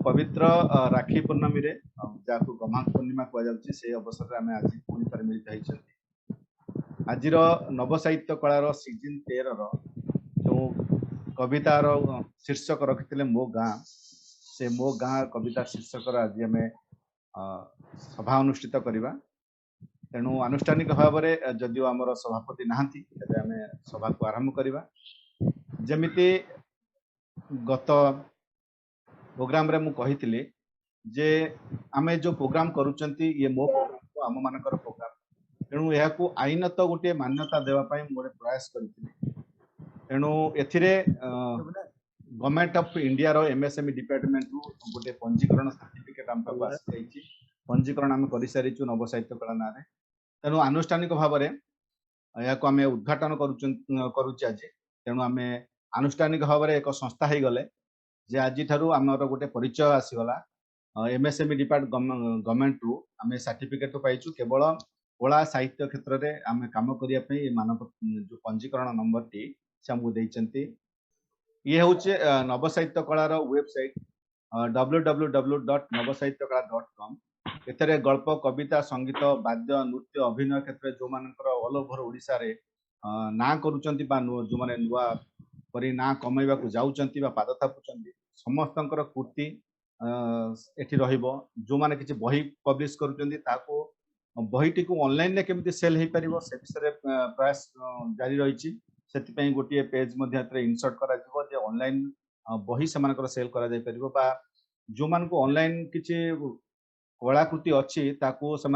पवित्र राखी पूर्णमी रे जाको गमा पूर्णिमा कह जाउछि से अवसर रे हमें आज पुणी थरे मिलित होइछथि। आजिर नव साहित्य कलार सीजन 13 रो जो कवितार शीर्षक रखिथिले मो गाँ, से मो गाँ कविता शीर्षक आज हमें सभा अनुष्ठित करवा। तेणु आनुष्ठानिक भाव में जदिव आमर सभापति नहांती तेबे आमे सभा को आरंभ करवा। जमिति गत प्रोग्राम रे मु कहिथिले जे आमे जो प्रोग्राम करूचंती ये मो प्रोग्राम को आम मानकर प्रोग्राम, तेणु यह को आईनत गोटे मान्यता देवा पई मोरे प्रयास करथिले। तेणु एथिरे गवर्नमेंट ऑफ इंडिया रो एमएसएमई डिपार्टमेंट रु गोटे पंजीकरण सर्टिफिकेट आम पास आसी जाइछि। पंजीकरण आम करि सारिछु नव साहित्य कला ना रे। तेणु आनुष्ठानिक भाव में यह को आमे उद्घाटन करूछि आज। तेणु आमे आनुष्ठानिक भाव में एक संस्था हो गले जे आज ठारू आमर गोटे परिचय आसीगला। एमएसएमई डिपार्टमेंट गवर्नमेंट रु आमे सर्टिफिकेट पाइछु। केवल कला साहित्य क्षेत्र में आमे काम करिया पई मानव जो पंजीकरण नंबर टी से हमको देइचंती। ये होचे नव साहित्य कलार वेबसाइट www.navasahityakala.com। एथरे गल्प, कविता, संगीत, वाद्य, नृत्य, अभिनय क्षेत्र जो मानकर ऑल ओवर ओडिसा रे ना करूचंती बा जो माने नुआ परि ना कमाइबा को जाउचंती बा पाद थापुचंती समस्तंकर कृति एठी रहिबो। जो माने किछि बही पब्लिश करूचंती ताको बहीटी को ऑनलाइन ने केमिति सेल हे परिबो से विषय प्रयास जारी रहिछि। सेति पई गोटिए पेज मध्ये एतरे इंसर्ट करा जिवो जे ऑनलाइन बही समानकर सेल करा जाय परिबो बा जो मान को ऑनलाइन किछि कलाकृति अच्छी ताकू से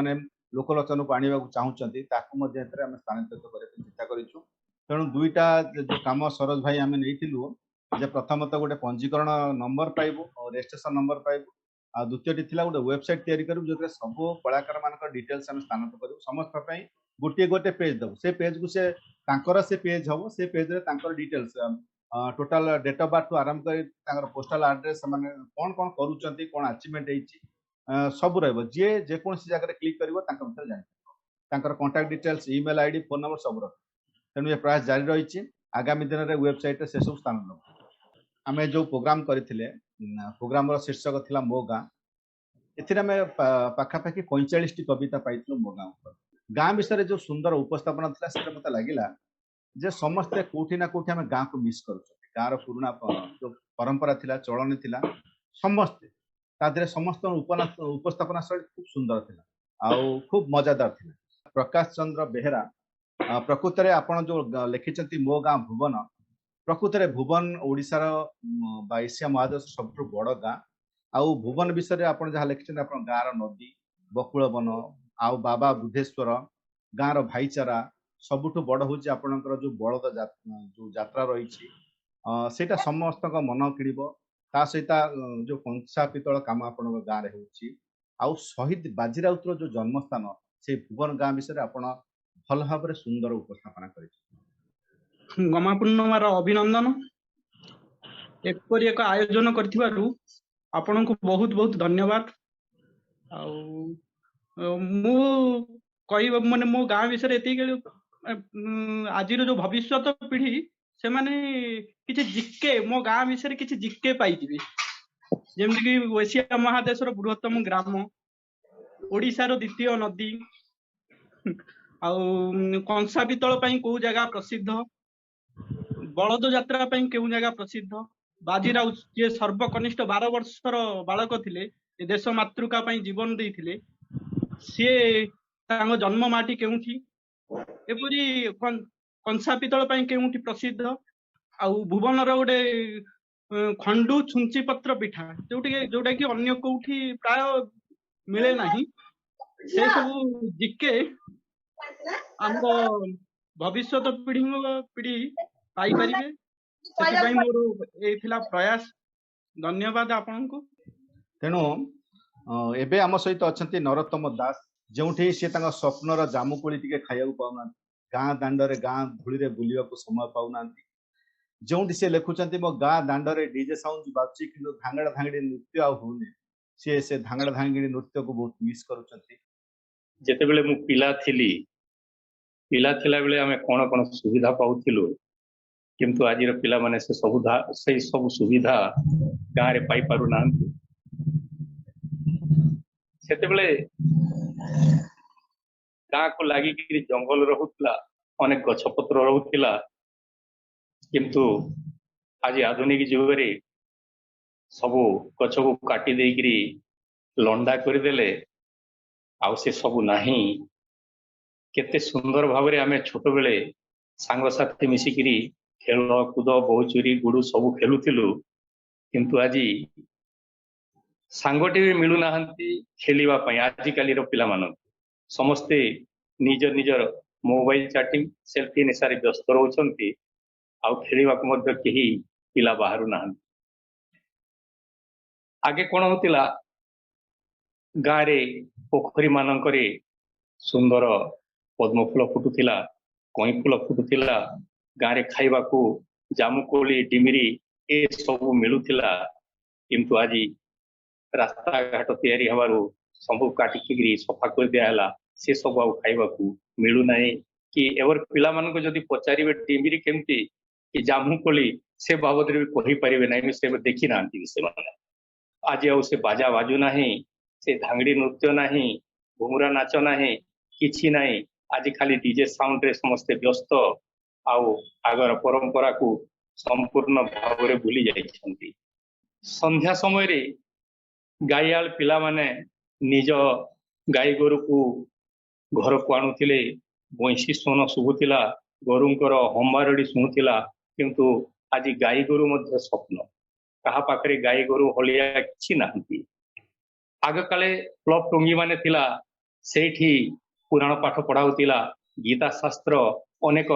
लोकलोचन को आने चाहूँगी ताकू मध्य आम स्थानांतरित करने चिंता करूँ। तेणु दुईटा जो कम सरोज भाई आम नहीं जे प्रथमतः गोटे पंजीकरण नंबर पाइबू और रजिस्ट्रेशन नंबर पाइबू आ द्वितीयटी थिला गोटे वेबसाइट तैयारी करू जो सब कलाकार मान डिटेल्स आम स्थानांतरित करूँ। समस्त गोटे गोटे पेज दबू से पेज को से पेज हम से पेज रे details total date of birth टू आरंभ कर पोस्टाल एड्रेस मैंने कौन कौन करूँ कौन अचीवमेंट सब रही जे जेकोसी जगह क्लिक कर जान contact details email ID phone number सब रही। तेणु ये प्रयास जारी रही। आगामी दिन में वेबसाइट से सब स्थान आम जो प्रोग्राम करते प्रोग्राम शीर्षक थिला मो गाँ। एमें पाखापाखि 45 कविता पाई मो गाँ गाँ विषय जो सुंदर उपस्थापन था से मत लगिला जे समस्ते कोठी ना कोठी आम गाँ को मिस कर गाँव पुराना जो परंपरा थिला चलनी थिला समस्ते तादरे समस्त उपस्थापना शैली खूब सुंदर थिला आउ खूब मजादार थिला। प्रकाश चंद्र बेहेरा प्रकृत में आपण जो लिखिं मो गाँ भुवन प्रकृत में भुवन ओडिशार बा एशिया महादेश सबुठ बड़ गाँ। आउ भुवन विषय आप जहाँ लिखिं गाँव नदी बकुल वन आउ बाबा बुद्धेश्वर गाँव भाईचारा सबुठ बड़ हूँ आपणकर जो बलद जो यात्रा रही सेटा समस्त मन किणव ता सहित जो कंसा पितल काम आप गाँव में हो शहीद बाजीराउतर जो जन्मस्थान से भुवन गाँ विषय आप भल भाव सुंदर उपस्थापना कर गमा पूर्णिमार अभिनंदन। एपरी एक आयोजन करथिबारु आपनको बहुत बहुत धन्यवाद। मु कहि माने मो गाँ विषय एति आज जो भविष्यत पीढ़ी से माने किछि जिके मो गाँ विषय किछि जिके पाई जेमति कि एशिया महादेश बृहत्तम ग्राम ओडिशार द्वितीय नदी कंसा पितल कौ जगह प्रसिद्ध बलद यात्रा क्यों जगह प्रसिद्ध बाजीराउत जे सर्वकनिष्ठ 12 वर्षर बालक थिले देश मातृका जीवन देइथिले सी जन्म माटी केउठी एपरी कंसा पितल केउठी प्रसिद्ध आउ भुवनर गोटे खंडू छुंची पत्र पिठा जोटा कि अन्य कौठी प्राय मिले नहीं से सब जिके हमको भविष्यत पीढ़ी पाई परिबे सेति मोर एथिला प्रयास। धन्यवाद आपनको। तेणु एबे आम सहित अच्छा नरोत्तम दास जोठी सी स्वप्नर जामुकोली टिके खाया पाऊना गाँ दांडे गाँ धूली बुलवा समय पाऊना जोटी सी लिखुं मो गाँ दांडे डीजे साउंड बाजुची कि धांगड़ा धांगड़ी नृत्य आने सी से धांगड़ा धांगड़ी नृत्य को बहुत मिस करुँच। जेते बेले मु पिला थिला बेले आमे कोन कोन सुविधा पाउथिलु किंतु आजिर पिला माने से सब सुविधा गाँव रे पाई पारु ना। ସେତେବେଳେ ଗାଁ को ଲାଗିକିରି ଜଙ୍ଗଲ ରହୁଥିଲା, ଅନେକ ଗଛପତ୍ର ରହୁଥିଲା, କିନ୍ତୁ ଆଜି ଆଧୁନିକ ଯୁଗରେ ସବୁ ଗଛକୁ କାଟି ଦେଇକିରି ଲଣ୍ଡା କରିଦେଲେ, ଆଉ ସେ ସବୁ ନାହିଁ। କେତେ ସୁନ୍ଦର ଭାବରେ ଆମେ ଛୋଟବେଳେ ସାଙ୍ଗସାଥି ମିଶିକିରି ଖେଳ କୁଦ ବହୁଚୋରି ଗୁଡୁ ସବୁ ଖେଳୁଥିଲୁ, କିନ୍ତୁ ଆଜି ସାଙ୍ଗଟେ ବି ମିଳୁନାହାନ୍ତି ଖେଳିବା ପାଇଁ। ଆଜିକାଲିର ପିଲାମାନଙ୍କୁ ସମସ୍ତେ ନିଜ ନିଜର ମୋବାଇଲ ଚାଟିଂ ସେଲ୍ଫି ନିଶାରେ ବ୍ୟସ୍ତ ରହୁଛନ୍ତି, ଆଉ ଖେଳିବାକୁ ମଧ୍ୟ କେହି ପିଲା ବାହାରୁ ନାହାନ୍ତି। ଆଗେ କ'ଣ ହଉଥିଲା, ଗାଁରେ ପୋଖରୀ ମାନଙ୍କରେ ସୁନ୍ଦର ପଦ୍ମଫୁଲ ଫୁଟୁଥିଲା, କଇଁ ଫୁଲ ଫୁଟୁଥିଲା, ଗାଁରେ ଖାଇବାକୁ ଜାମୁକୋଳି ଡିମିରି ଏ ସବୁ ମିଳୁଥିଲା, କିନ୍ତୁ ଆଜି ରାସ୍ତାଘାଟ ତିଆରି ହେବାରୁ ସବୁ କାଟିକିରି ସଫା କରିଦିଆ ହେଲା, ସେ ସବୁ ଆଉ ଖାଇବାକୁ ମିଳୁନାହିଁ। କି ଏଭର ପିଲାମାନଙ୍କୁ ଯଦି ପଚାରିବେ ଡିମିରି କେମିତି କି ଜାମୁକୋଳି, ସେ ବାବଦରେ ବି କହିପାରିବେ ନାହିଁ, ସେ ଦେଖି ନାହାନ୍ତି ସେମାନେ। ଆଜି ଆଉ ସେ ବାଜା ବାଜୁ ନାହିଁ, ସେ ଧାଙ୍ଗଡି ନୃତ୍ୟ ନାହିଁ, ଘୁମୁରା ନାଚ ନାହିଁ, କିଛି ନାହିଁ। ଆଜି ଖାଲି ଡିଜେ ସାଉଣ୍ଡରେ ସମସ୍ତେ ବ୍ୟସ୍ତ, ଆଉ ଆଗର ପରମ୍ପରାକୁ ସମ୍ପୂର୍ଣ୍ଣ ଭାବରେ ଭୁଲି ଯାଇଛନ୍ତି। ସନ୍ଧ୍ୟା ସମୟରେ ଗାଈଆଳ ପିଲାମାନେ ନିଜ ଗାଈ ଗୋରୁକୁ ଘରକୁ ଆଣୁଥିଲେ, ବଇଁଶୀ ସ୍ୱନ ଶୁଭୁଥିଲା, ଗୋରୁଙ୍କର ହମ୍ବାରଡ଼ି ଶୁଣୁଥିଲା, କିନ୍ତୁ ଆଜି ଗାଈ ଗୋରୁ ମଧ୍ୟ ସ୍ୱପ୍ନ। କାହା ପାଖରେ ଗାଈ ଗୋରୁ ହଳିଆ କିଛି ନାହାନ୍ତି। ଆଗକାଳେ କ୍ଲବ ଟୁଙ୍ଗି ମାନେ ଥିଲା, ସେଇଠି ପୁରାଣ ପାଠ ପଢା ହଉଥିଲା, ଗୀତା ଶାସ୍ତ୍ର ଅନେକ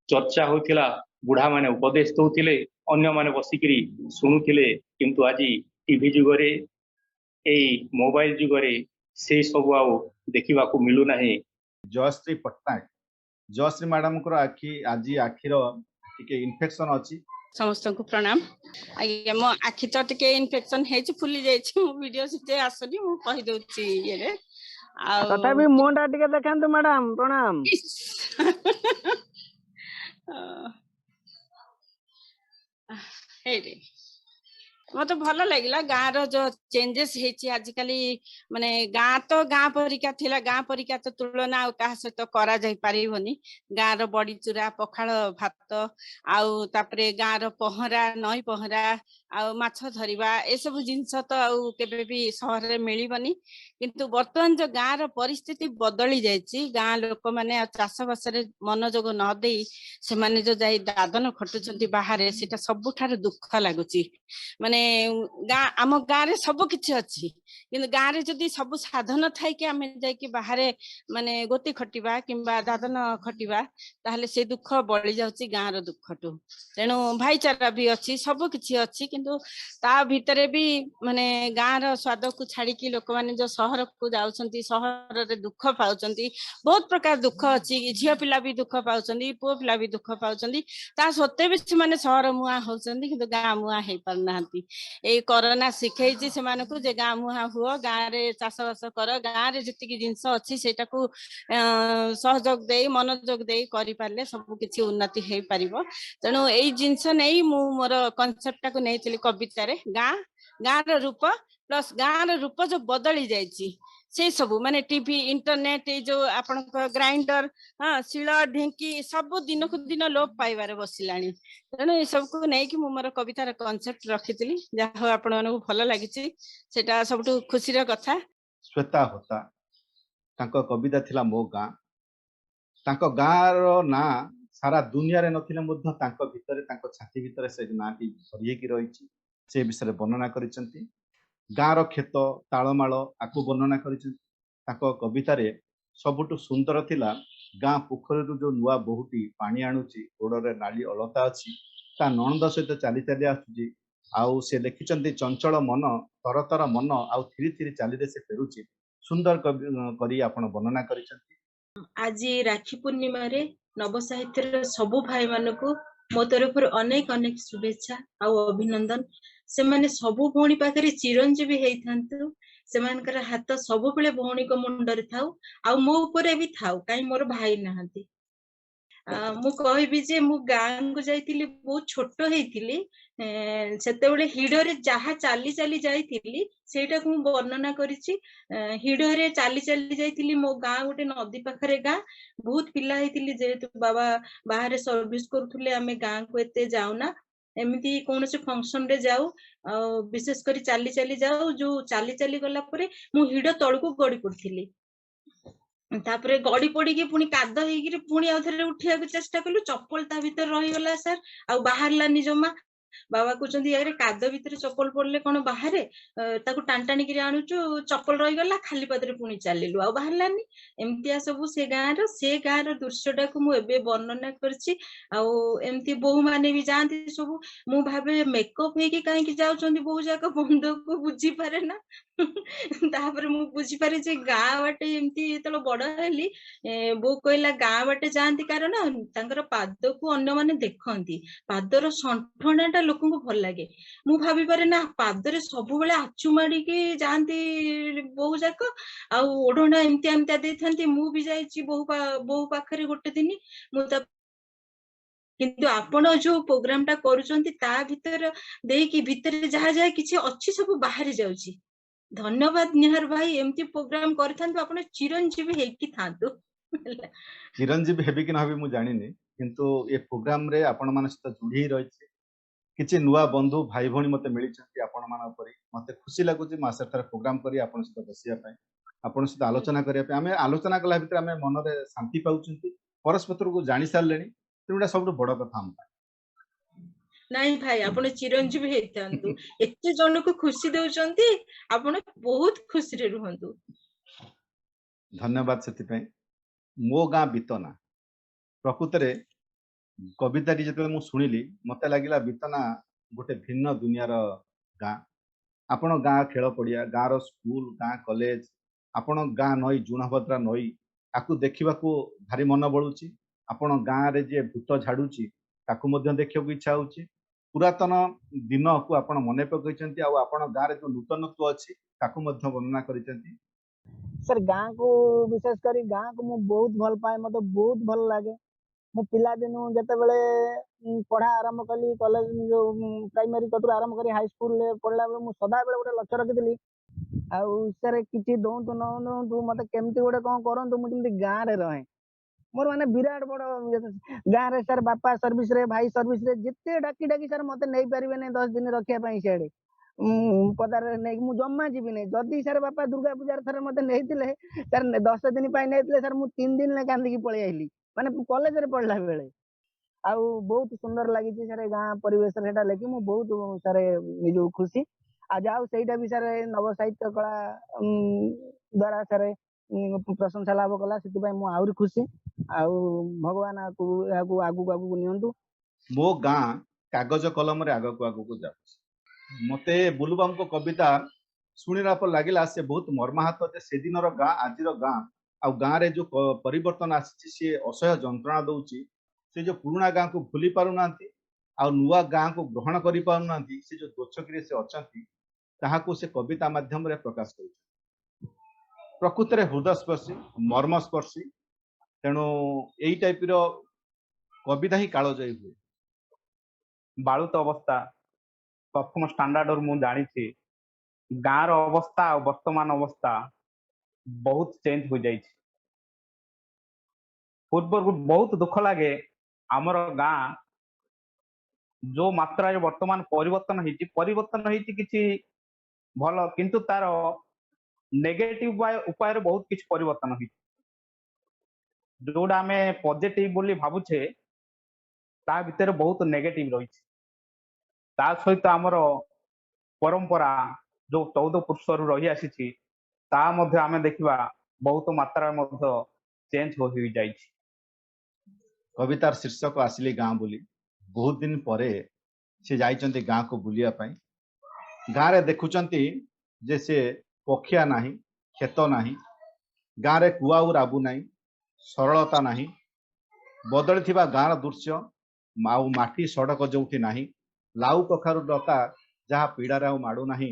ଚର୍ଚ୍ଚା ହଉଥିଲା, ବୁଢା ମାନେ ଉପଦେଶ ଦଉଥିଲେ, ଅନ୍ୟମାନେ ବସିକିରି ଶୁଣୁଥିଲେ, କିନ୍ତୁ ଆଜି ଟିଭି ଯୁଗରେ ଏଇ ମୋବାଇଲ ଯୁଗରେ ସେଇ ସବୁ ଆଉ ଦେଖିବାକୁ ମିଳୁନାହିଁ। ଜୟଶ୍ରୀ ପଟ୍ଟନାୟକ, ଜୟଶ୍ରୀ ମ୍ୟାଡାମଙ୍କର ଆଜି ଆଖିର ଟିକେ ଇନଫେକ୍ସନ ଅଛି। ସମସ୍ତଙ୍କୁ ପ୍ରଣାମ। ଆଜ୍ଞା, ମୋ ଆଖି ତ ଟିକେ ଇନଫେକ୍ସନ ହେଇଛି, ଫୁଲି ଯାଇଛି। ମୁଁ ଭିଡିଓ ସିଟେ ଆସୁନି, ମୁଁ କହିଦଉଛି ଇଏରେ। ଆଉ ତଥାପି ମୁହଁଟା ଟିକେ ଦେଖାନ୍ତୁ ମ୍ୟାଡାମ, ପ୍ରଣାମ। ହେଇରେ ମତେ ଭଲ ଲାଗିଲା ଗାଁର ଯୋଉ ଚେଞ୍ଜେସ୍ ହେଇଛି ଆଜିକାଲି। ମାନେ ଗାଁ ତ ଗାଁ ପରିକା ଥିଲା, ଗାଁ ପରିକା ତ ତୁଳନା ଆଉ କାହା ସହିତ କରାଯାଇ ପାରିବନି। ଗାଁର ବଡି ଚୁରା, ପଖାଳ ଭାତ, ଆଉ ତାପରେ ଗାଁର ପହଁରା, ନଈ ପହଁରା, ଆଉ ମାଛ ଧରିବା, ଏସବୁ ଜିନିଷ ତ ଆଉ କେବେ ବି ସହରରେ ମିଳିବନି। କିନ୍ତୁ ବର୍ତ୍ତମାନ ଯୋଉ ଗାଁର ପରିସ୍ଥିତି ବଦଳି ଯାଇଛି, ଗାଁ ଲୋକମାନେ ଆଉ ଚାଷ ବାସରେ ମନୋଯୋଗ ନ ଦେଇ ସେମାନେ ଯୋଉ ଯାଇ ଦାଦନ ଖଟୁଛନ୍ତି ବାହାରେ, ସେଟା ସବୁଠାରୁ ଦୁଃଖ ଲାଗୁଛି। ମାନେ ଆମ ଗାଁରେ ସବୁ କିଛି ଅଛି, କିନ୍ତୁ ଗାଁରେ ଯଦି ସବୁ ସାଧନ ଥାଇକି ଆମେ ଯାଇକି ବାହାରେ ମାନେ ଗୋତି ଖଟିବା କିମ୍ବା ଦାଦନ ଖଟିବା, ତାହେଲେ ସେ ଦୁଃଖ ବଳି ଯାଉଛି ଗାଁର ଦୁଃଖଠୁ। ତେଣୁ ଭାଇଚାରା ବି ଅଛି, ସବୁ କିଛି ଅଛି, କିନ୍ତୁ ତା ଭିତରେ ବି ମାନେ ଗାଁର ସ୍ୱାଦକୁ ଛାଡିକି ଲୋକମାନେ ଯୋଉ ସହରକୁ ଯାଉଛନ୍ତି, ସହରରେ ଦୁଃଖ ପାଉଛନ୍ତି। ବହୁତ ପ୍ରକାର ଦୁଃଖ ଅଛି, ଝିଅ ପିଲା ବି ଦୁଃଖ ପାଉଛନ୍ତି, ପୁଅ ପିଲା ବି ଦୁଃଖ ପାଉଛନ୍ତି। ତା ସତ୍ତ୍ୱେ ବି ସେମାନେ ସହର ମୁହାଁ ହଉଛନ୍ତି, କିନ୍ତୁ ଗାଁ ମୁହାଁ ହେଇପାରୁନାହାନ୍ତି। ଏଇ କରୋନା ଶିଖେଇଛି ସେମାନଙ୍କୁ ଯେ ଗାଁ ମୁହାଁ ହୁଅ, ଗାଁରେ ଚାଷ ବାସ କର, ଗାଁରେ ଯେତିକି ଜିନିଷ ଅଛି ସେଇଟାକୁ ସହଯୋଗ ଦେଇ, ମନୋଯୋଗ ଦେଇ କରିପାରିଲେ ସବୁ କିଛି ଉନ୍ନତି ହେଇପାରିବ। ତେଣୁ ଏଇ ଜିନିଷ ନେଇ ମୁଁ ମୋର କନସେପ୍ଟଟାକୁ ନେଇଥିଲି କବିତାରେ। ଗାଁର ରୂପ ପ୍ଲସ ଗାଁର ରୂପ ଯୋଉ ବଦଳି ଯାଇଛି, ସେଇ ସବୁ ମାନେ ଟିଭି, ଇଣ୍ଟରନେଟ, ଏଇ ଯୋଉ ଆପଣଙ୍କ ଗ୍ରାଇଣ୍ଡର, ଶିଳ, ଢିଙ୍କି, ସବୁ ଦିନକୁ ଦିନ ଲୋପ ପାଇବାରେ ବସିଲାଣି। ତେଣୁ ଏ ସବୁକୁ ନେଇକି ମୁଁ ମୋର କବିତାର କନସେପ୍ଟ ରଖିଥିଲି। ଯାହା ହଉ ଆପଣମାନଙ୍କୁ ଭଲ ଲାଗିଛି, ସେଟା ସବୁଠୁ ଖୁସିର କଥା। ଶ୍ଵେତା ହୋତା, ତାଙ୍କ କବିତା ଥିଲା ମୋ ଗାଁ। ତାଙ୍କ ଗାଁର ନାଁ ସାରା ଦୁନିଆରେ ନଥିଲେ ମଧ୍ୟ ତାଙ୍କ ଭିତରେ, ତାଙ୍କ ଛାତି ଭିତରେ ସେ ନାଁଟି ଭରି ହେଇକି ରହିଛି। ସେ ବିଷୟରେ ବର୍ଣ୍ଣନା କରିଛନ୍ତି। ଗାଁର କ୍ଷେତ, ତାଳମାଳ ଆକୁ ବର୍ଣ୍ଣନା କରିଛନ୍ତି। ତାଙ୍କ କବିତାରେ ସବୁଠୁ ସୁନ୍ଦର ଥିଲା, ଗାଁ ପୋଖରୀରୁ ଯୋଉ ନୂଆ ବୋହୂଟି ପାଣି ଆଣୁଛି, ଗୋଡରେ ନାଲି ଅଳତା ଅଛି, ତା ନଣନ୍ଦ ସହିତ ଚାଲି ଚାଲି ଆସୁଛି, ଆଉ ସେ ଲେଖିଛନ୍ତି ଚଞ୍ଚଳ ମନ, ତରତର ମନ, ଆଉ ଥିରି ଥିରି ଚାଲିରେ ସେ ଫେରୁଛି। ସୁନ୍ଦର କରି ଆପଣ ବର୍ଣ୍ଣନା କରିଛନ୍ତି। ଆଜି ରାକ୍ଷୀ ପୂର୍ଣ୍ଣିମାରେ ନବ ସାହିତ୍ୟର ସବୁ ଭାଇ ମାନଙ୍କୁ ମୋ ତରଫରୁ ଅନେକ ଅନେକ ଶୁଭେଚ୍ଛା ଆଉ ଅଭିନନ୍ଦନ। ସେମାନେ ସବୁ ଭଉଣୀ ପାଖରେ ଚିରଞ୍ଜୀବୀ ହେଇଥାନ୍ତୁ, ସେମାନଙ୍କର ହାତ ସବୁବେଳେ ଭଉଣୀଙ୍କ ମୁଣ୍ଡରେ ଥାଉ, ଆଉ ମୋ ଉପରେ ବି ଥାଉ, କାହିଁ ମୋର ଭାଇ ନାହାନ୍ତି। ମୁଁ କହିବି ଯେ ମୁଁ ଗାଁକୁ ଯାଇଥିଲି ବହୁତ ଛୋଟ ହେଇଥିଲି, ସେତେବେଳେ ହିଡରେ ଯାହା ଚାଲି ଚାଲି ଯାଇଥିଲି ସେଇଟାକୁ ମୁଁ ବର୍ଣ୍ଣନା କରିଛି। ହିଡରେ ଚାଲି ଚାଲି ଯାଇଥିଲି, ମୋ ଗାଁ ଗୋଟେ ନଦୀ ପାଖରେ ଗାଁ, ବହୁତ ପିଲା ହେଇଥିଲି ଯେହେତୁ ବାବା ବାହାରେ ସର୍ଭିସ କରୁଥିଲେ, ଆମେ ଗାଁକୁ ଏତେ ଯାଉନା, ଏମିତି କୌଣସି ଫଙ୍କସନ ରେ ଯାଉ, ଆଉ ବିଶେଷ କରି ଚାଲି ଚାଲି ଯାଉ। ଯୋଉ ଚାଲି ଚାଲି ଗଲା ପରେ ମୁଁ ହିଡ ତଳକୁ ଗଡି ପଡିଥିଲି, ତାପରେ ଗଡି ପଡିକି ପୁଣି କାଦ ହେଇକିରି ପୁଣି ଆଉ ଥରେ ଉଠିବାକୁ ଚେଷ୍ଟା କଲୁ, ଚପଲ ତା ଭିତରେ ରହିଗଲା ସାର୍, ଆଉ ବାହାରିଲାନି ଜମା। ବାବା କହୁଛନ୍ତି ଆରେ କାଦ ଭିତରେ ଚପଲ ପଡିଲେ କଣ ବାହାରେ, ତାକୁ ଟାଣି ଟାଣିକିରି ଆଣୁଛୁ, ଚପଲ ରହିଗଲା, ଖାଲି ପାଦରେ ପୁଣି ଚାଲିଲୁ, ଆଉ ବାହାରିଲାନି। ଏମିତିଆ ସବୁ ସେ ଗାଁର ଦୃଶ୍ୟଟାକୁ ମୁଁ ଏବେ ବର୍ଣ୍ଣନା କରିଛି। ଆଉ ଏମିତି ବୋହୂ ମାନେ ବି ଯାଆନ୍ତି ସବୁ, ମୁଁ ଭାବେ ମେକଅପ୍ ହେଇକି କାହିଁକି ଯାଉଛନ୍ତି ବୋହୂ ଯାକ, ବନ୍ଧକୁ ବୁଝିପାରେ ନା। ତାପରେ ମୁଁ ବୁଝିପାରେ ଯେ ଗାଁ ବାଟେ ଏମିତି ଯେତେବେଳେ ବଡ ହେଲି, ବୋଉ କହିଲା ଗାଁ ବାଟେ ଯାଆନ୍ତି କାରଣ ତାଙ୍କର ପାଦକୁ ଅନ୍ୟମାନେ ଦେଖନ୍ତି, ପାଦର ସଣ୍ଠଣା ଟା ଲୋକଙ୍କୁ ଭଲ ଲାଗେ। ମୁଁ ଭାବିପାରେ ନା ପାଦରେ ସବୁବେଳେ ଆଚୁ ମାଡିକି ଯାଆନ୍ତି ବୋହୂ ଯାକ, ଆଉ ଓଢଣା ଏମିତିଆ ଏମିତିଆ ଦେଇଥାନ୍ତି। ମୁଁ ବି ଯାଇଛି ବୋହୂ ପାଖରେ ଗୋଟେ ଦିନ, ମୁଁ ତା କିନ୍ତୁ ଆପଣ ଯୋଉ ପ୍ରୋଗ୍ରାମ ଟା କରୁଛନ୍ତି ତା ଭିତରେ ଦେଇକି ଭିତରେ ଯାହା ଯାହା କିଛି ଅଛି ସବୁ ବାହାରି ଯାଉଛି। ଧନ୍ୟବାଦ ନିହାର ଭାଇ, ଏମିତି ପ୍ରୋଗ୍ରାମ କରିଥାନ୍ତୁ, ଆପଣ ଚିରଞ୍ଜୀବୀ ହେଇକି ଥାନ୍ତୁ। ଚିରଞ୍ଜୀବୀ ହେବି କି ନହେବି ମୁଁ ଜାଣିନି, କିନ୍ତୁ ଏ ପ୍ରୋଗ୍ରାମ ରେ ଆପଣ ମାନଙ୍କ ସହିତ ଯୋଡ଼ି ହେଇ ରହିଛି। କିଛି ନୂଆ ବନ୍ଧୁ ଭାଇ ଭଉଣୀ ମତେ ମିଳିଛନ୍ତି ଆପଣ ମାନଙ୍କ ପରି, ମତେ ଖୁସି ଲାଗୁଛି ମୁଁ ଆଶା ଥରେ ପ୍ରୋଗ୍ରାମ କରି ଆପଣଙ୍କ ସହିତ ବସିବା ପାଇଁ, ଆପଣଙ୍କ ସହିତ ଆଲୋଚନା କରିବା ପାଇଁ। ଆମେ ଆଲୋଚନା କଲା ଭିତରେ ଆମେ ମନରେ ଶାନ୍ତି ପାଉଛନ୍ତି, ପରସ୍ପରକୁ ଜାଣି ସାରିଲେଣି, ତେଣୁଟା ସବୁଠୁ ବଡ କଥା ଆମ ପାଇଁ। ନାଇଁ ଭାଇ, ଆପଣ ଚିରଞ୍ଜୀବୀ ହେଇଥାନ୍ତୁ, ଏତେ ଜଣକୁ ଖୁସି ଦଉଛନ୍ତି, ଆପଣ ବହୁତ ଖୁସିରେ ରୁହନ୍ତୁ। ଧନ୍ୟବାଦ ସେଥିପାଇଁ। ମୋ ଗାଁ ବିତନା, ପ୍ରକୃତରେ କବିତାଟି ଯେତେବେଳେ ମୁଁ ଶୁଣିଲି ମତେ ଲାଗିଲା ବିତନା ଗୋଟେ ଭିନ୍ନ ଦୁନିଆର ଗାଁ। ଆପଣ ଗାଁ ଖେଳ ପଡିଆ, ଗାଁର ସ୍କୁଲ, ଗାଁ କଲେଜ, ଆପଣ ଗାଁ ନଈ, ଜୁଣଭଦ୍ରା ନଈ, ତାକୁ ଦେଖିବାକୁ ଭାରି ମନ ବଳୁଛି। ଆପଣ ଗାଁରେ ଯିଏ ଭୂତ ଝାଡୁଛି ତାକୁ ମଧ୍ୟ ଦେଖିବାକୁ ଇଚ୍ଛା ହଉଛି। ପୁରାତନ ଦିନକୁ ଆପଣ ମନେ ପକାଇଛନ୍ତି, ଆଉ ଆପଣ ଗାଁରେ ଯୋଉ ନୂତନତ୍ୱ ଅଛି ତାକୁ ମଧ୍ୟ ବର୍ଣ୍ଣନା କରିଛନ୍ତି। ସାର୍ ଗାଁକୁ ବିଶେଷ କରି ଗାଁକୁ ମୁଁ ବହୁତ ଭଲ ପାଏ, ମତେ ବହୁତ ଭଲ ଲାଗେ। ମୁଁ ପିଲାଦିନୁ ଯେତେବେଳେ ପଢା ଆରମ୍ଭ କଲି, କଲେଜ ଯୋଉ ପ୍ରାଇମାରୀ କତରୁ ଆରମ୍ଭ କରି ହାଇସ୍କୁଲରେ ପଢିଲା ବେଳେ ମୁଁ ସଦାବେଳେ ଗୋଟେ ଲକ୍ଷ୍ୟ ରଖିଥିଲି, ଆଉ ସାର୍ କିଛି ଦଉନ୍ତୁ ନ ଦଉନ୍ତୁ ମତେ କେମିତି ଗୋଟେ କଣ କରନ୍ତୁ, ମୁଁ ଯେମିତି ଗାଁରେ ରହେ। ମୋର ମାନେ ବିରାଟ ବଡ ଗାଁରେ ସାର୍ ବାପା ସର୍ଭିସ ରେ, ଭାଇ ସର୍ଭିସ ରେ, ଯେତେ ଡାକି ଡାକି ସାର୍ ମତେ ନେଇପାରିବେନି 10 ଦିନ ରଖିବା ପାଇଁ ସିଆଡେ ପଦାରେ ନେଇକି ମୁଁ ଜମା ଯିବିନି। ଯଦି ସାର୍ ବାପା ଦୁର୍ଗା ପୂଜାରେ ଥରେ ମତେ ନେଇଥିଲେ ସାର୍, 10 ଦିନ ପାଇଁ ନେଇଥିଲେ ସାର୍, ମୁଁ 3 ଦିନ କାନ୍ଦିକି ପଳେଇ ଆଇଲି, ମାନେ କଲେଜରେ ପଢିଲା ବେଳେ। ଆଉ ବହୁତ ସୁନ୍ଦର ଲାଗିଛି ସାର୍ ଗାଁ ପରିବେଶରେ, ସେଇଟା ଲେଖି ମୁଁ ବହୁତ ସାର୍ ନିଜକୁ ଖୁସି। ଆଉ ଯାଉ ସେଇଟା ବି ସାର୍ ନବ ସାହିତ୍ୟ କଳା ଦ୍ଵାରା ସାର୍ ପ୍ରଶଂସା ଲାଭ କଲା, ସେଥିପାଇଁ ମୁଁ ଆହୁରି ଖୁସି। ଆଉ ଭଗବାନ ଏହାକୁ ଆଗକୁ ଆଗକୁ ନିଅନ୍ତୁ। ମୋ ଗାଁ କାଗଜ କଲମରେ ଆଗକୁ ଆଗକୁ ଯାଉଛି। ମତେ ବୁଲୁବାବୁଙ୍କ କବିତା ଶୁଣିଲା ପରେ ଲାଗିଲା ସେ ବହୁତ ମର୍ମାହତ, ଯେ ସେଦିନର ଗାଁ ଆଜିର ଗାଁ, ଆଉ ଗାଁରେ ଯୋଉ ପରିବର୍ତ୍ତନ ଆସିଛି ସିଏ ଅସହ୍ୟ ଯନ୍ତ୍ରଣା ଦଉଛି। ସେ ଯୋଉ ପୁରୁଣା ଗାଁକୁ ଭୁଲି ପାରୁନାହାନ୍ତି, ଆଉ ନୂଆ ଗାଁକୁ ଗ୍ରହଣ କରିପାରୁନାହାନ୍ତି, ସେ ଯୋଉ ଦୋଛକିରେ ସେ ଅଛନ୍ତି ତାହାକୁ ସେ କବିତା ମାଧ୍ୟମରେ ପ୍ରକାଶ କରୁଛନ୍ତି। ପ୍ରକୃତରେ ହୃଦୟସ୍ପର୍ଶୀ, ମର୍ମସ୍ପର୍ଶୀ। ତେଣୁ ଏଇ ଟାଇପର କବିତା ହିଁ କାଳଜୟୀ ହୁଏ। ବାଳୁତ ଅବସ୍ଥା ପ୍ରଥମ ଷ୍ଟାଣ୍ଡାର୍ଡରୁ ମୁଁ ଜାଣିଛି, ଗାଁର ଅବସ୍ଥା ଆଉ ବର୍ତ୍ତମାନ ଅବସ୍ଥା ବହୁତ ଚେଞ୍ଜ ହୋଇଯାଇଛି। ପୂର୍ବରୁ ବହୁତ ଦୁଃଖ ଲାଗେ, ଆମର ଗାଁ ଯୋଉ ମାତ୍ରାରେ ବର୍ତ୍ତମାନ ପରିବର୍ତ୍ତନ ହେଇଛି କିଛି ଭଲ, କିନ୍ତୁ ତାର ନେଗେଟିଭ ଉପାୟରେ ବହୁତ କିଛି ପରିବର୍ତ୍ତନ ହେଇଛି। ଯୋଉଟା ଆମେ ପଜିଟିଭ ବୋଲି ଭାବୁଛେ ତା ଭିତରେ ବହୁତ ନେଗେଟିଭ ରହିଛି। ତା ସହିତ ଆମର ପରମ୍ପରା ଯୋଉ 14 ପୁରୁଷରୁ ରହି ଆସିଛି, ତା ମଧ୍ୟ ଆମେ ଦେଖିବା ବହୁତ ମାତ୍ରାରେ ମଧ୍ୟ ଚେଞ୍ଜ ହୋଇଯାଇଛି। କବିତାର ଶୀର୍ଷକ ଆସିଲି ଗାଁ ବୋଲି। ବହୁତ ଦିନ ପରେ ସେ ଯାଇଛନ୍ତି ଗାଁକୁ ବୁଲିବା ପାଇଁ। ଗାଁରେ ଦେଖୁଛନ୍ତି ଯେ ସେ ପକ୍ଷିଆ ନାହିଁ, କ୍ଷେତ ନାହିଁ, ଗାଁରେ କୁଆ ଆଉ ରାବୁ ନାହିଁ, ସରଳତା ନାହିଁ, ବଦଳିଥିବା ଗାଁର ଦୃଶ୍ୟ, ଆଉ ମାଟି ସଡ଼କ ଯୋଉଠି ନାହିଁ, ଲାଉ କଖାରୁ ଡକା ଯାହା ପୀଡ଼ାରେ ଆଉ ମାଡୁନାହିଁ।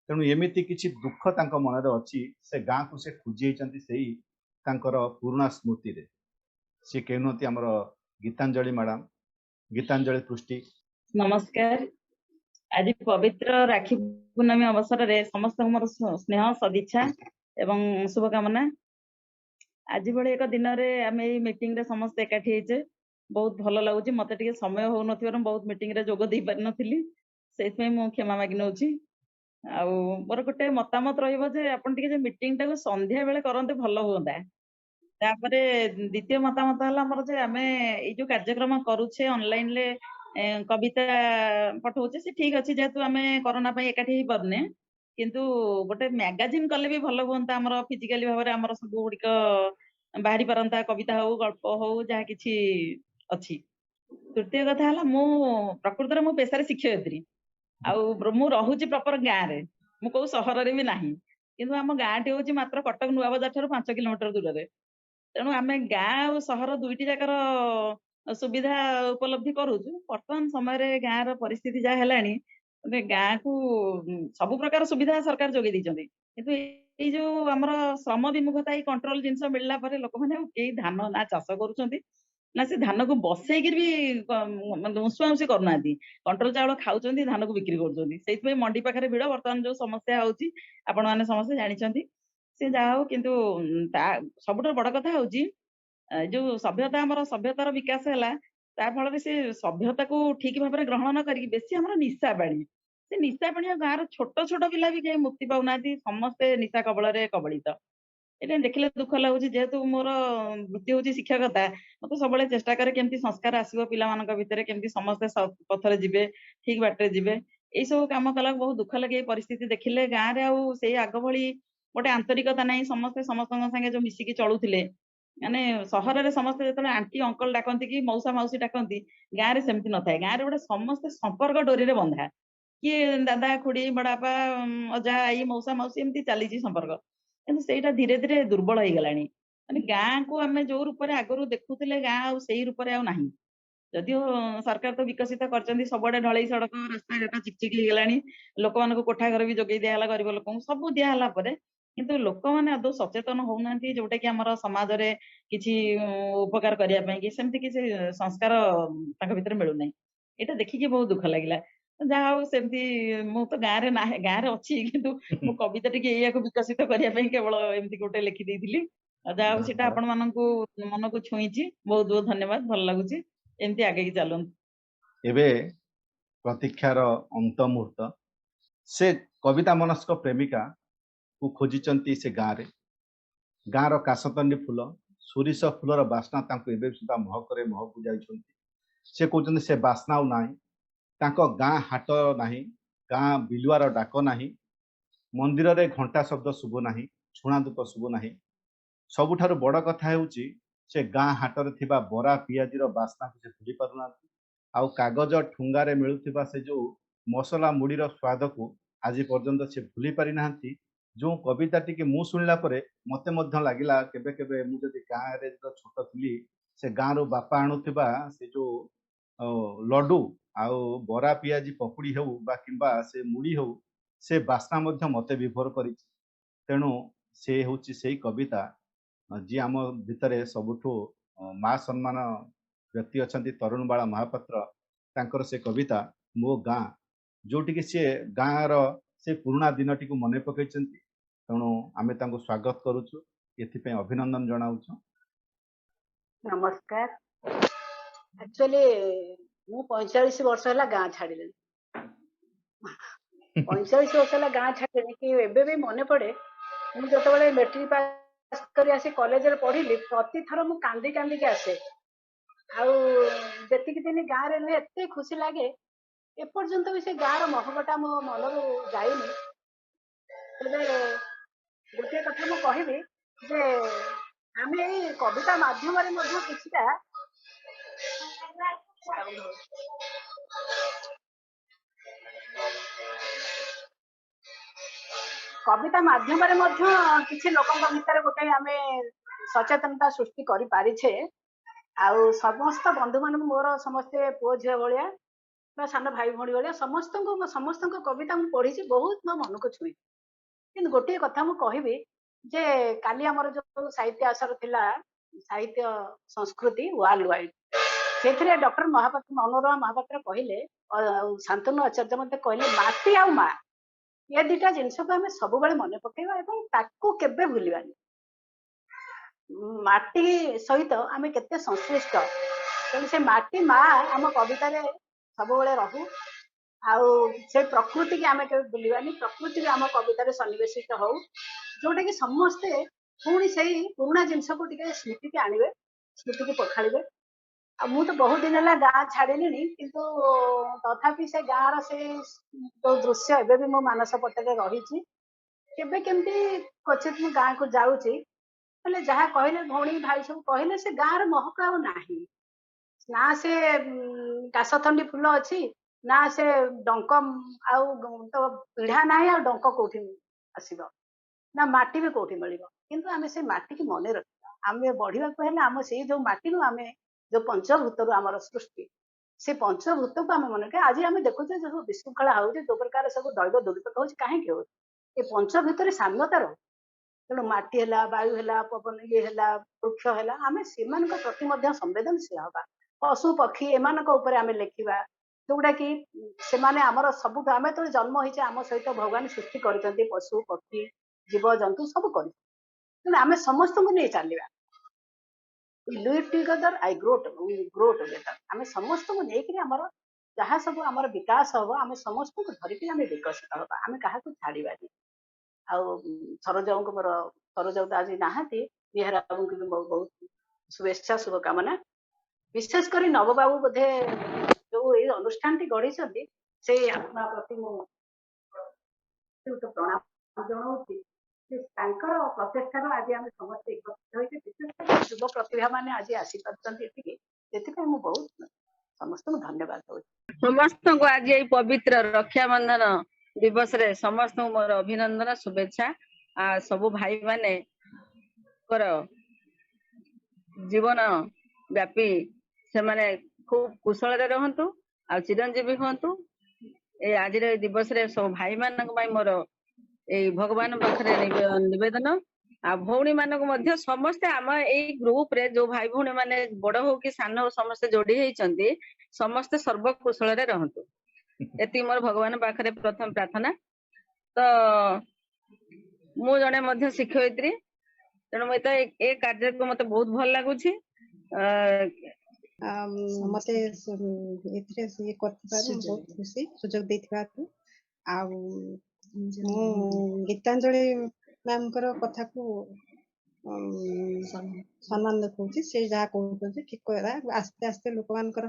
ତେଣୁ ଏମିତି କିଛି ଦୁଃଖ ତାଙ୍କ ମନରେ ଅଛି, ସେ ଗାଁକୁ ସେ ଖୋଜି ହେଇଛନ୍ତି ସେଇ ତାଙ୍କର ପୁରୁଣା ସ୍ମୃତିରେ। ସେ କେଉଁନନ୍ତି ଆମର गीतांजलि मैडम, गीतांजलि पृष्टि। नमस्कार। आज पवित्र राखी पूर्णमी अवसर रे समस्त मोर स्नेह सदिच्छा एवं शुभकामना। आज भले एक दिन रे आमे एई मीटिंग रे समस्त एकाठी हेचे बहुत भल लागुची। मते टिके समय हो नथिवर बहुत मीटिंग रे जोग दे पारि नथिली, सेइथ में मु क्षमा मागि नउची। आ मोर गोटे मतामत रहिबो जे आपण टिके जे मीटिंग टाको संध्या बेले करन्ते भल होंदा। तापरे द्वितीय मतामत हला मोर जे आमे एई जो कार्यक्रम करूछे ऑनलाइन ले कविता पठाउछे से ठीक अछि, जेहेतु आमे कोरोना पई एकाठी ही परने, किंतु गोटे मैगजीन कले भी भल होंता। हमर फिजिकली भाबरे हमर सब गुडिक बाहरी परंता, कविता हो गल्प हो जहा किछि अछि। तृतीय कथा हला मु प्रकृत रे मु पेशारे शिक्षयित्री आउ मु रहुची प्रॉपर गाँ रे, मु को शहर रे भी नाही, किंतु हम गाँ टी होची मात्र कटक नुआ बाजार ठारू 5 किलोमीटर दूर रे। तेणु आमे गाँ और शहर दुईटी जाकर सुविधा उपलब्धि करूछु। वर्तमान समय रे गाँ रो परिस्थिति जा हेलानी गाँ को सब प्रकार सुविधा सरकार जोगे दी, किंतु एई जो हमर श्रम विमुखता ई कंट्रोल जिंस मिलला परे लोक माने केई धान ना चाष करूछंती ना से धान को बसैकिर भी उंसुआंसी करूनांती। कंट्रोल चाउल खाउछंती, धान को बिक्री करूछंती। सेइथ पे मंडी पाखरे भिड़ वर्तमान जो समस्या होउची आपण माने समस्या जानिछंती। से जा हो, किंतु सबुठ बड़ कथा होउची जो सभ्यता हमर सभ्यतार विकास हैला ता फल से सभ्यता को ठीक भाव में ग्रहण न करी बेसी हमर निशा पाणी, से निशा पाणी गाँव छोट छोट पिला भी कहीं मुक्ति पाउनाती, समस्ते निशा कबल रे कबलित। एटा देखले दुख लाଗୁଛି। जेहेतु मोर वृत्ति होची शिक्षकता, मते सबले चेष्टा करे केमती संस्कार आसीबो पिला मानक भितरे, केमती समस्ते पथरे जिबे, ठीक बाटे जिबे। एई सब काम कला बहुत दुख लागे। ए परिस्थिति देखिले गाँ रे आउ सेई आग भली गोटे आंतरिकता नहीं, समस्ते समस्तଙ୍କ संगे जो मिसिकी चलुथिले। माने सहर रे समस्ते जेतले आंटी अंकल डाकंती कि मौसा मौसी डाकंती, गाँ रे सेमती न थाए। गाँ रे गोटे समस्ते संपर्क डोरी रे बंधा, किए दादा खुड़ी बड़ापा अजा आई मौसा मौसी एमती चलीची संपर्क, किंतु सेटा धीरे धीरे दुर्बल हो गलानी। माने गाँ को आमे जो रूप रे आगरु देखुथिले गाँ आ सेई रूप रे आ नाही। जदिओ सरकार तो विकसित करचंदी, सबडे ढळई सड़क रास्ता घाट चिकचिक हो गलानी, लोक मानको कोठा घर भी जोगई दिया हला, गरीब लोक सब दिया हला परे, किंतु लोक माने आदौ सचेतन होउनांती जोटा कि हमर समाज रे किछि उपकार करिया पई कि सेमती किछि संस्कार तांका भितर मिलु नै। एटा देखि के बहुत दुख लागिला। जा हो सेमती मु तो गाँ रे ना, गाँ रे अछि, किंतु मु कविता टिके एया को विकसित करिया पई केवल एमती गोटे लिखि देइथिली। जा हो सेटा आपण माननकु मन को छुईची। बहुत बहुत धन्यवाद, भल लागुची। एमती आगे की चलूं। एबे प्रतीक्षार अंत मुहूर्त, से कविता मनस्क प्रेमिका को खोजिचंती से गाँ रे। गाँर काशतंडी फूल, सोरिष फूलर बास्ना तांको एबे सुधा महकरे महकु जाइछंती। से कहउछंती से बास्ना आउ नाही, तांको गाँ हाट नाही, गाँ बिलुआर डाक नाही, मंदिर रे घंटा शब्द शुभ नाही, छुणा धूप शुभ नाही। सबुठारु बड़ कथा हेउची से गाँ हाटरे थिबा बरा पियाजीर बास्ना को से भूली पारुनांती। आउ कागज ठुंगारे मिलुथिबा से जो मसला मुड़ीर स्वाद को आज पर्यंत से भूली पारि नांती। जो कविता टिके मु सुनला परे मते मध्य लागिला केबे केबे मु जदि गाँ रे जो छोट थिली, से गाँ रो बापा आणुथिबा से जो लड्डू आउ बरा पियाजी पकुड़ी हो बा किंबा से मुड़ी हो, से बास्ना मध्य मते विभोर करिछि। तेणु से होची सेई कविता जी आम भितरे सबुठु मा सम्मान व्यक्ति अछंती तरुण बाला महापात्र, तांकर से कविता मो गाँ, जोटी कि सी गाँ रो से पुराना दिनटी को मने पकईचंती। तेणु आमे तांको स्वागत करूछु, एथिपे अभिनंदन जणाउछु। नमस्कार। एक्चुअली मु 45 वर्ष होला गाँ छाड़िले। 45 वर्ष होला गाँ छाड़िले कि एबे भी मने पड़े। मु जतबेले मैट्रिक पास करी आसी कॉलेज रे पढ़िली, प्रति थर मु कांदी कांदी के आसे। आउ जेतिक दिन गाँ रे रहे एते खुशी लागे, एपर्यंत भी से गाँ रो महकटा मो मनरु जाइनी। तेबे गोटे कथा मु कहिबी जे आमे एई कविता माध्यम रे मध्य किछिटा कविता माध्यम रे मध्य किछि लोकंक भितर गोटे आमे सचेतनता सृष्टि करि पारिछे। आउ समस्त बंधु मान मोर समस्ते पुओ झियो भलिया बा सान भाई भणी भलिया समस्तंक कविता मु पढ़ी, बहुत मो मन को छुई। किंतु गोटे कथा मु कहिबी जे काली हमर जो साहित्य आसर थिला, साहित्य संस्कृति वर्ल्ड वाइड, से डॉक्टर महापात्र मनोरमा महापात्र कहले शांतनु आचार्य मत कहले माटी आ मा ये दुटा जिनस को आम सब मन पकेबा केबे भूलवानी माटी सहित आम केते संश्लिष्ट तेणु से माटी मा आम कवितार सब रहू आउ से प्रकृति की आम के भूलवानी प्रकृति आम कवितार सन्निवेशित हो जोटा कि समस्ते पुणी से पुराणा जिनस को स्मृति की आणवे स्मृति की पखाड़े मु तो बहुत दिन है गाँ छाड़िली किंतु तथापि से गाँव से जो दृश्य एवं भी मो मानस पटले रही क्वचित मु गाँ को जाऊँगी जहाँ कहले भौणी भाई सब कहले से गाँव महक आ ना से काशथंडी फूल अच्छी ना से डंक आउ तो पीढ़ा ना आ डंक कौटी आसब ना माटी भी कौटी मिल किंतु आम से माटी की मन रखा आम बढ़ा आम से जो माटी आम जो पंचभूत आमर सृष्टि से पंचभूत को आम मन आज आम देखुचे जो विशृंखला हो जो प्रकार सब दैव दुर्विपाक हो कहीं हो पंच भितर साम्यता रो तेणु माटी है वायु है पवन ये है वृक्ष है आम से प्रति संवेदनशील हवा पशु पक्षी एम लिखा जोटा कि से आमर सब आम तो जन्म होइछे आम सहित भगवान सृष्टि कर पशु पक्षी जीव जंतु सब कर आम समस्त को नहीं चलवा live together I grow together आम समस्त को लेकिन आमर जहाँ सब आमर विकास हम आम समस्त को धरिकी आम विकसित हवा आम क्या छाड़ानी आउ सरोज को मोर सरोज तो आज नहांती बिहार बाबू को बहुत शुभेच्छा शुभकामना विशेषकर नवबाबू बोधे जो ये अनुष्ठान टी गढ़ी से आत्मा प्रति प्रणाम जनाऊँ प्रचेषार आज आम समस्त एकत्रित विशेष युव प्रतिभा मैंने आज आसी बहुत समस्त को धन्यवाद दूँ समस्त को आज ये पवित्र रक्षाबंधन दिवस रे समस्त मोर अभिनंदन शुभेच्छा आ सब भाई माने जीवन व्यापी से माने खूब कुशल रहंतु आ चिरंजीवी हंतु ए आज रे दिवस रे सब भाई मानक मोर भगवान पाखरे निवेदन आ भौणी मानक मध्य समस्ते आम एई ग्रुप रे जो भाई भौणी माने बड़ हो कि सान हो समस्ते जोड़ी होइचंती समस्ते सर्वकुशल रे रहंतु एति मोर भगवान पाखरे प्रथम प्रार्थना तो मु जने मध्य शिक्षयित्री तेणु मते ए कार्य को मते बहुत भल लागुछि मते एथरे ये करथि पारे बहुत खुशी सुजोग देथिबा आ गीतांजलि मैम कथा को सम्मान देखुची से जहाँ कहते ठीक कहला आस्ते आस्ते लोक मानकर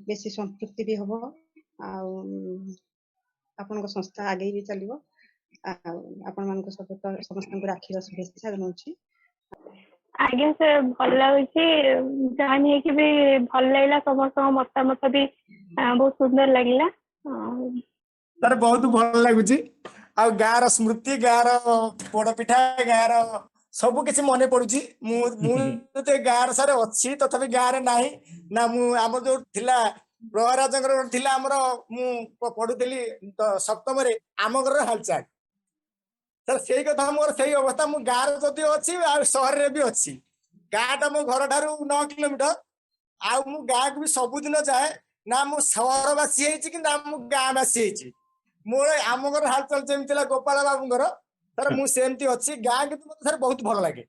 बेसी संतृप्ति भी हम आपण संस्था आगे भी चलो आपण मान समस्त राखी शुभेच्छा जनाऊँ आज्ञा सर भल लगे जान है कि भी भल लगे समस्त मतामत भी बहुत सुंदर लगे सर बहुत भल लगुच आ गाँव स्मृति गाँव पोड़पिठा गाँव सब किसी मन पड़ुची मुझे गाँव सर अच्छी तथापि गाँव नहीं ना आम जो प्रहराज पढ़ुली सप्तम आम घर हालचाल सर से कथा मोर से अवस्था मु गाँव जदि अच्छी सहर रे भी अच्छी गाँटा मो घर ठार 9 किलोमीटर आ मु गाँ को भी सबुदिन जाए ना मु सहरवासी कि ना मु गाँववासी मोर आम घर हालचाल जमी गोपाल बाबू सर मुझे अच्छी गाँ कि मतलब सर बहुत भल लगे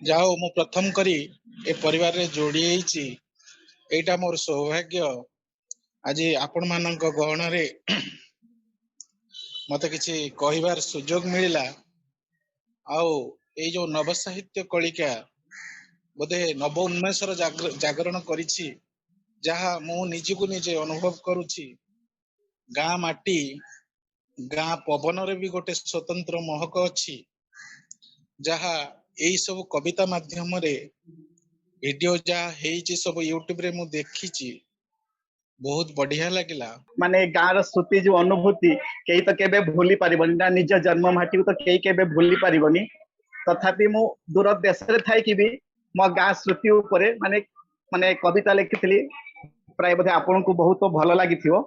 जाओ मु प्रथम करी ए परिवार रे जोड़ी एटा मोर सौभाग्य आज आपण मानक गहन रे मते किछि कहिबार सुजोग मिलिला आउ ए जो नव साहित्य कलिका बोधे नव उन्मेषर जागरण करिछि जहा मु निजी को निजे अनुभव करूछि गाँ माटी गाँ पवन रे भी गोटे स्वतंत्र महक अच्छी जहा यही सब कविता माध्यम रे वीडियो जहा हेइछि सब यूट्यूब रे मु देखिछि बहुत बढ़िया लगिला माने गाँव श्रुति जो अनुभूति कई तो केबे भूली पारिबनी ना निज जन्म माटी तो कई केबे भूली पारिबनी तथापि मु दूर देश रे थाई कि भी मो गाँ श्रुति ऊपर माने माने कविता लिखिथिली प्राय बोधे आपन को बहुत भल लागिथियो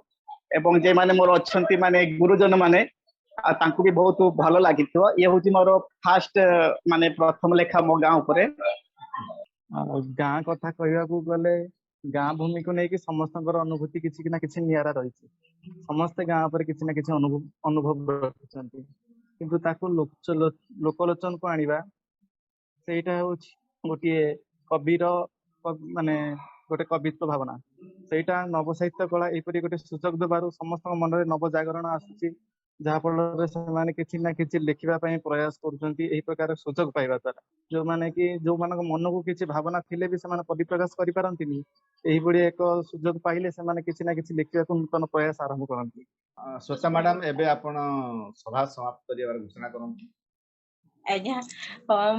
एवं जे माने मोर अछंती माने गुरुजन माने तांको भी बहुत भल लागिथियो ये होची मोर फर्स्ट माने प्रथम लेखा मो गाँ ऊपर गाँ कथा कहवा को गले ଗାଁ ଭୂମିକୁ ନେଇକି ସମସ୍ତଙ୍କର ଅନୁଭୂତି କିଛି ନା କିଛି ନିଆରା ରହିଛି। ସମସ୍ତେ ଗାଁ ଉପରେ କିଛି ନା କିଛି ଅନୁଭବ ରଖିଛନ୍ତି, କିନ୍ତୁ ତାକୁ ଲୋକଲୋଚନକୁ ଆଣିବା ସେଇଟା ହଉଛି ଗୋଟିଏ କବିର ମାନେ ଗୋଟେ କବିତ୍ୱ ଭାବନା। ସେଇଟା ନବସାହିତ୍ୟ କଳା ଏପରି ଗୋଟେ ସୁଯୋଗ ଦେବାରୁ ସମସ୍ତଙ୍କ ମନରେ ନବଜାଗରଣ ଆସୁଛି, ଯାହା ଫଳରେ ସେମାନେ କିଛି ନା କିଛି ଲେଖିବା ପାଇଁ ପ୍ରୟାସ କରୁଛନ୍ତି। ଏହି ପ୍ରକାର ସୁଯୋଗ ପାଇବା ଦ୍ୱାରା ଯୋଉମାନଙ୍କ ମନକୁ କିଛି ଭାବନା ଥିଲେ ବି ସେମାନେ ପରିପ୍ରକାଶ କରିପାରନ୍ତିନି, ଏହିଭଳି ଏକ ସୁଯୋଗ ପାଇଲେ ସେମାନେ କିଛି ନା କିଛି ଲେଖିବାକୁ ନୂତନ ପ୍ରୟାସ ଆରମ୍ଭ କରନ୍ତି। ଶ୍ଵେତା ମ୍ୟାଡାମ, ଏବେ ଆପଣ ସଭା ସମାପ୍ତ କରିବାର ଘୋଷଣା କରନ୍ତୁ। ଆଜ୍ଞା,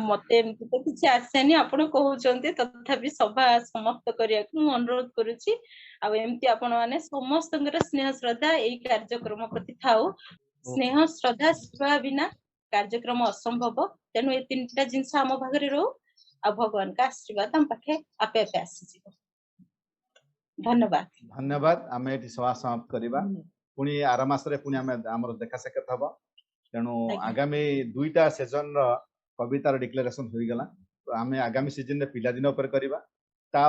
ମତେ ଏମିତି ତ କିଛି ଆସେନି, ଆପଣ କହୁଛନ୍ତି, ତଥାପି ସଭା ସମାପ୍ତ କରିବାକୁ ମୁଁ ଅନୁରୋଧ କରୁଛି। ଆଉ ଏମିତି ଆପଣ ମାନେ ସମସ୍ତଙ୍କର ସ୍ନେହ ଶ୍ରଦ୍ଧା ଏଇ କାର୍ଯ୍ୟକ୍ରମ ପ୍ରତି ଥାଉ। ସ୍ନେହ ଶ୍ରଦ୍ଧା ସେବା ବିନା କାର୍ଯ୍ୟକ୍ରମ ଅସମ୍ଭବ, ତେଣୁ ଏ ତିନିଟା ଜିନିଷ ଆମ ପାଖରେ ରହୁ, ଆଉ ଭଗବାନଙ୍କ ଆଶୀର୍ବାଦ ଆମ ପାଖେ ଆପେ ଆପେ ଆସିଯିବ। ଧନ୍ୟବାଦ। ଧନ୍ୟବାଦ। ଆମେ ଏଠି ସଭା ସମାପ୍ତ କରିବା, ପୁଣି ଆର ମାସରେ ପୁଣି ଆମେ ଆମର ଦେଖା ସାକ୍ଷାତ ହବ। ତେଣୁ ଆଗାମୀ 2ଟା ସେଜନର କବିତାର ଡିକ୍ଲାରେସନ ହୋଇଗଲା, ତ ଆମେ ଆଗାମୀ ସିଜନରେ ପିଲାଦିନ ଉପରେ କରିବା, ତା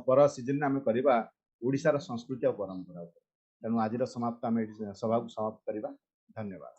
ପର ସିଜନରେ ଆମେ କରିବା ଓଡ଼ିଶାର ସଂସ୍କୃତି ଆଉ ପରମ୍ପରା ଉପରେ। ତେଣୁ ଆଜିର ସମାପ୍ତ ଆମେ ସଭାକୁ ସମାପ୍ତ କରିବା। ଧନ୍ୟବାଦ।